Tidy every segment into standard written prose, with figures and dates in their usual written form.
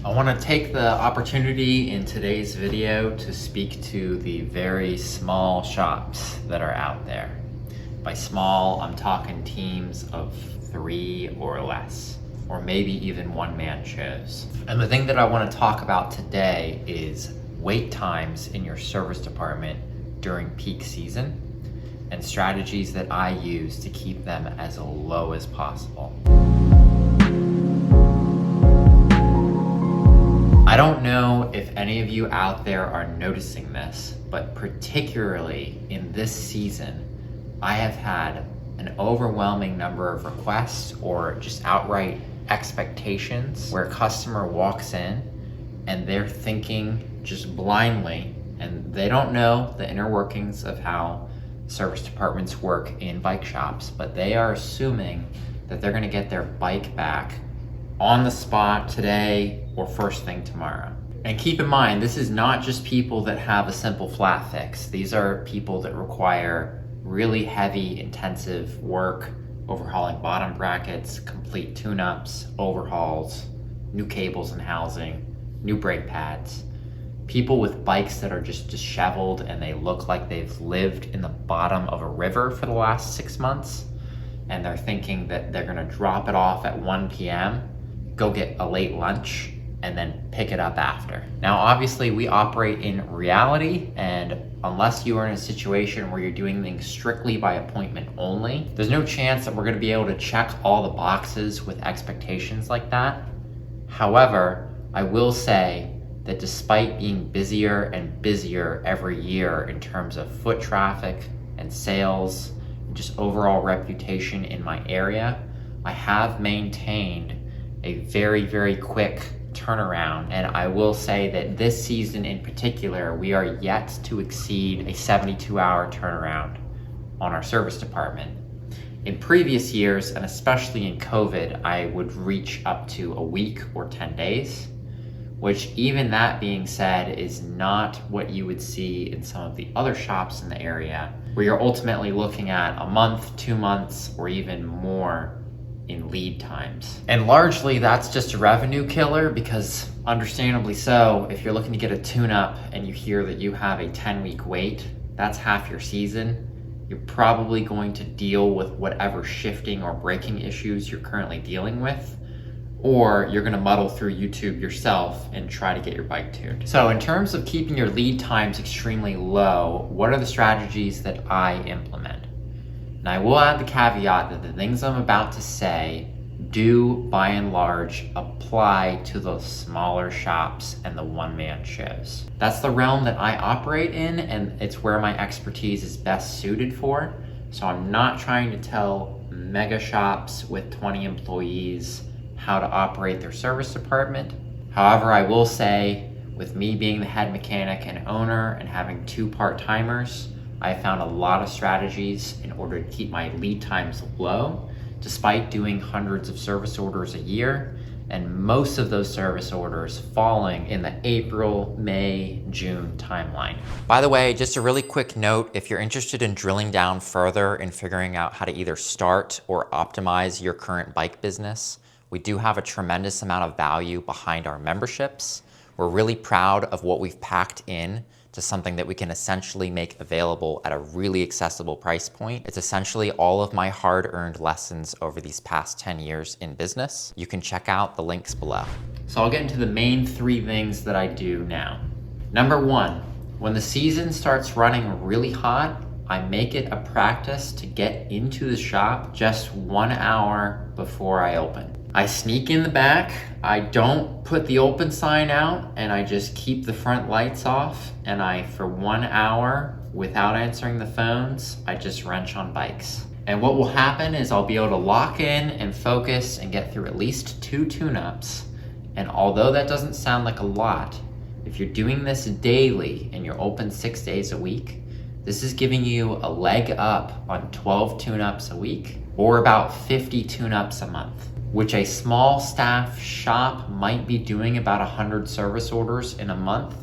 I want to take the opportunity in today's video to speak to the very small shops that are out there. By small, I'm talking teams of 3 or less, or maybe even one-man shows. And the thing that I want to talk about today is wait times in your service department during peak season and strategies that I use to keep them as low as possible. I don't know if any of you out there are noticing this, but particularly in this season, I have had an overwhelming number of requests or just outright expectations where a customer walks in and they're thinking just blindly, and they don't know the inner workings of how service departments work in bike shops, but they are assuming that they're gonna get their bike back on the spot today or first thing tomorrow. And keep in mind, this is not just people that have a simple flat fix. These are people that require really heavy, intensive work, overhauling bottom brackets, complete tune-ups, overhauls, new cables and housing, new brake pads. People with bikes that are just disheveled and they look like they've lived in the bottom of a river for the last 6 months, and they're thinking that they're gonna drop it off at 1 p.m., go get a late lunch, and then pick it up after. Now, obviously, we operate in reality, and unless you are in a situation where you're doing things strictly by appointment only, there's no chance that we're gonna be able to check all the boxes with expectations like that. However, I will say that despite being busier and busier every year in terms of foot traffic and sales, and just overall reputation in my area, I have maintained a very, very quick turnaround. And I will say that this season in particular, we are yet to exceed a 72-hour turnaround on our service department. In previous years, and especially in COVID, I would reach up to a week or 10 days, which, even that being said, is not what you would see in some of the other shops in the area, where you're ultimately looking at a month, 2 months, or even more in lead times. And largely that's just a revenue killer, because understandably so, if you're looking to get a tune-up and you hear that you have a 10-week wait, that's half your season. You're probably going to deal with whatever shifting or braking issues you're currently dealing with, or you're gonna muddle through YouTube yourself and try to get your bike tuned. So in terms of keeping your lead times extremely low, what are the strategies that I implement? And I will add the caveat that the things I'm about to say do, by and large, apply to those smaller shops and the one-man shows. That's the realm that I operate in, and it's where my expertise is best suited for. So I'm not trying to tell mega shops with 20 employees how to operate their service department. However, I will say, with me being the head mechanic and owner and having 2 part-timers, I found a lot of strategies in order to keep my lead times low, despite doing hundreds of service orders a year, and most of those service orders falling in the April, May, June timeline. By the way, just a really quick note, if you're interested in drilling down further and figuring out how to either start or optimize your current bike business, we do have a tremendous amount of value behind our memberships. We're really proud of what we've packed in to something that we can essentially make available at a really accessible price point. It's essentially all of my hard-earned lessons over these past 10 years in business. You can check out the links below. So I'll get into the main 3 things that I do now. Number 1, when the season starts running really hot, I make it a practice to get into the shop just 1 hour before I open. I sneak in the back, I don't put the open sign out, and I just keep the front lights off, and for 1 hour, without answering the phones, I just wrench on bikes. And what will happen is I'll be able to lock in and focus and get through at least 2 tune-ups. And although that doesn't sound like a lot, if you're doing this daily and you're open 6 days a week, this is giving you a leg up on 12 tune-ups a week, or about 50 tune-ups a month, which a small staff shop might be doing about 100 service orders in a month.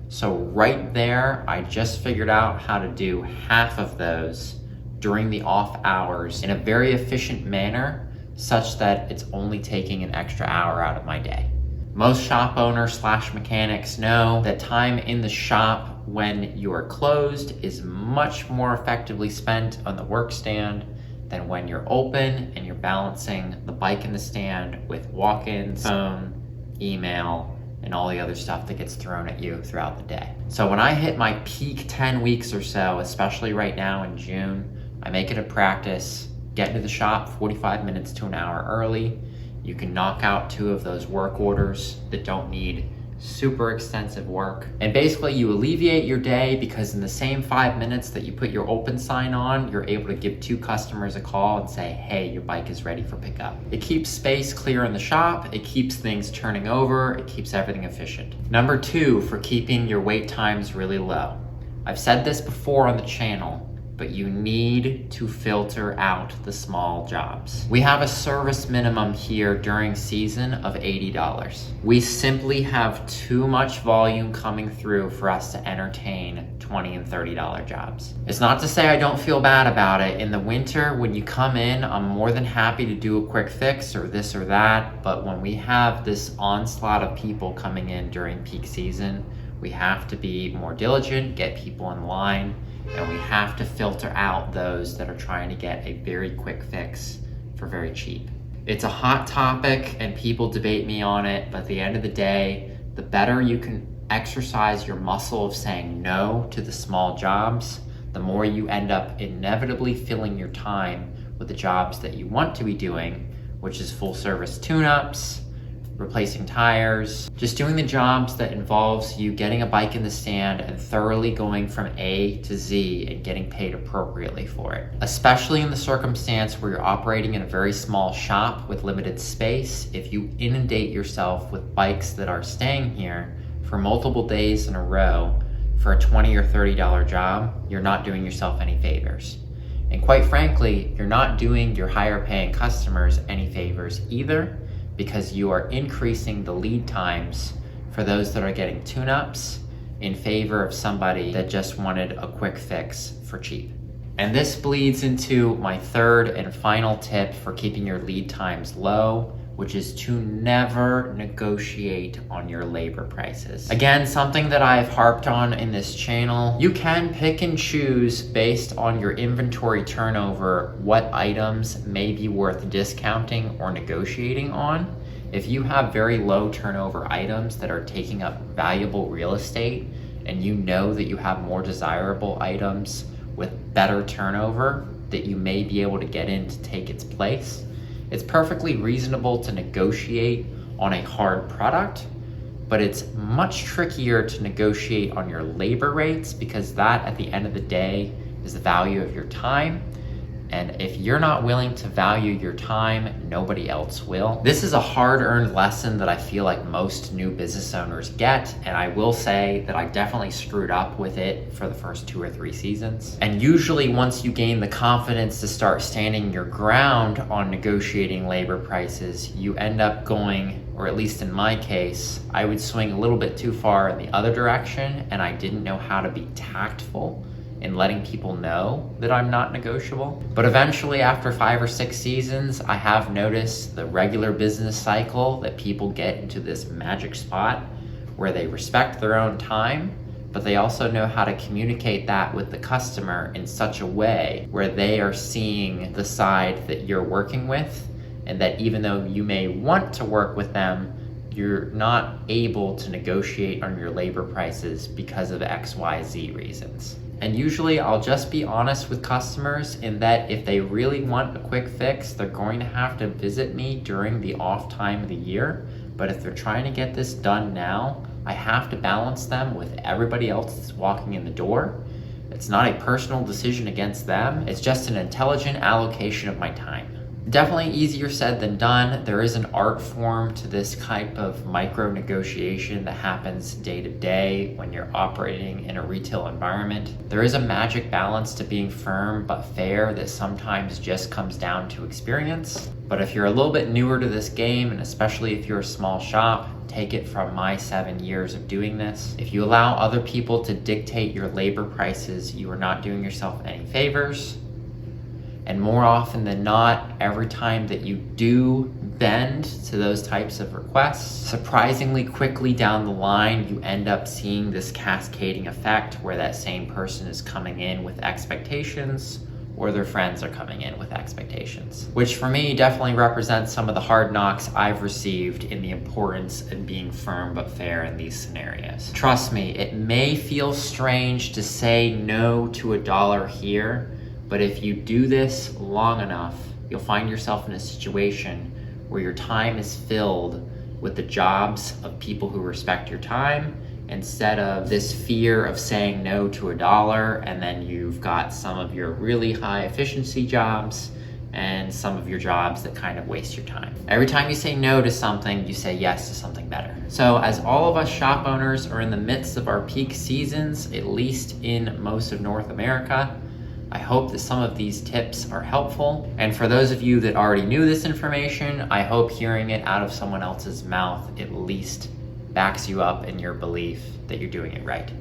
So right there, I just figured out how to do half of those during the off hours in a very efficient manner, such that it's only taking an extra hour out of my day. Most shop owners slash mechanics know that time in the shop when you are closed is much more effectively spent on the work stand than when you're open and you're balancing the bike in the stand with walk-ins, phone, email, and all the other stuff that gets thrown at you throughout the day. So when I hit my peak 10 weeks or so, especially right now in June, I make it a practice, get into the shop 45 minutes to an hour early. You can knock out 2 of those work orders that don't need super extensive work. And basically you alleviate your day because in the same 5 minutes that you put your open sign on, you're able to give 2 customers a call and say, hey, your bike is ready for pickup. It keeps space clear in the shop, it keeps things turning over, it keeps everything efficient. Number 2, for keeping your wait times really low. I've said this before on the channel, but you need to filter out the small jobs. We have a service minimum here during season of $80. We simply have too much volume coming through for us to entertain $20 and $30 jobs. It's not to say I don't feel bad about it. In the winter, when you come in, I'm more than happy to do a quick fix or this or that, but when we have this onslaught of people coming in during peak season, we have to be more diligent, get people in line, and we have to filter out those that are trying to get a very quick fix for very cheap. It's a hot topic and people debate me on it, but at the end of the day, the better you can exercise your muscle of saying no to the small jobs, the more you end up inevitably filling your time with the jobs that you want to be doing, which is full service tune-ups, replacing tires, just doing the jobs that involves you getting a bike in the stand and thoroughly going from A to Z and getting paid appropriately for it. Especially in the circumstance where you're operating in a very small shop with limited space, if you inundate yourself with bikes that are staying here for multiple days in a row for a $20 or $30 job, you're not doing yourself any favors. And quite frankly, you're not doing your higher paying customers any favors either, because you are increasing the lead times for those that are getting tune-ups in favor of somebody that just wanted a quick fix for cheap. And this bleeds into my third and final tip for keeping your lead times low, which is to never negotiate on your labor prices. Again, something that I've harped on in this channel, you can pick and choose based on your inventory turnover what items may be worth discounting or negotiating on. If you have very low turnover items that are taking up valuable real estate and you know that you have more desirable items with better turnover that you may be able to get in to take its place, it's perfectly reasonable to negotiate on a hard product, but it's much trickier to negotiate on your labor rates because that, at the end of the day, is the value of your time. And if you're not willing to value your time, nobody else will. This is a hard-earned lesson that I feel like most new business owners get, and I will say that I definitely screwed up with it for the first 2 or 3 seasons. And usually once you gain the confidence to start standing your ground on negotiating labor prices, you end up going, or at least in my case, I would swing a little bit too far in the other direction, and I didn't know how to be tactful in letting people know that I'm not negotiable. But eventually, after 5 or 6 seasons, I have noticed the regular business cycle that people get into this magic spot where they respect their own time, but they also know how to communicate that with the customer in such a way where they are seeing the side that you're working with, and that even though you may want to work with them, you're not able to negotiate on your labor prices because of XYZ reasons. And usually I'll just be honest with customers in that if they really want a quick fix, they're going to have to visit me during the off time of the year. But if they're trying to get this done now, I have to balance them with everybody else that's walking in the door. It's not a personal decision against them. It's just an intelligent allocation of my time. Definitely easier said than done. There is an art form to this type of micro negotiation that happens day to day when you're operating in a retail environment. There is a magic balance to being firm but fair that sometimes just comes down to experience. But if you're a little bit newer to this game, and especially if you're a small shop, take it from my 7 years of doing this. If you allow other people to dictate your labor prices, you are not doing yourself any favors. And more often than not, every time that you do bend to those types of requests, surprisingly quickly down the line, you end up seeing this cascading effect where that same person is coming in with expectations, or their friends are coming in with expectations. Which for me definitely represents some of the hard knocks I've received in the importance of being firm but fair in these scenarios. Trust me, it may feel strange to say no to $1 here, but if you do this long enough, you'll find yourself in a situation where your time is filled with the jobs of people who respect your time, instead of this fear of saying no to $1, and then you've got some of your really high efficiency jobs and some of your jobs that kind of waste your time. Every time you say no to something, you say yes to something better. So as all of us shop owners are in the midst of our peak seasons, at least in most of North America, I hope that some of these tips are helpful. And for those of you that already knew this information, I hope hearing it out of someone else's mouth at least backs you up in your belief that you're doing it right.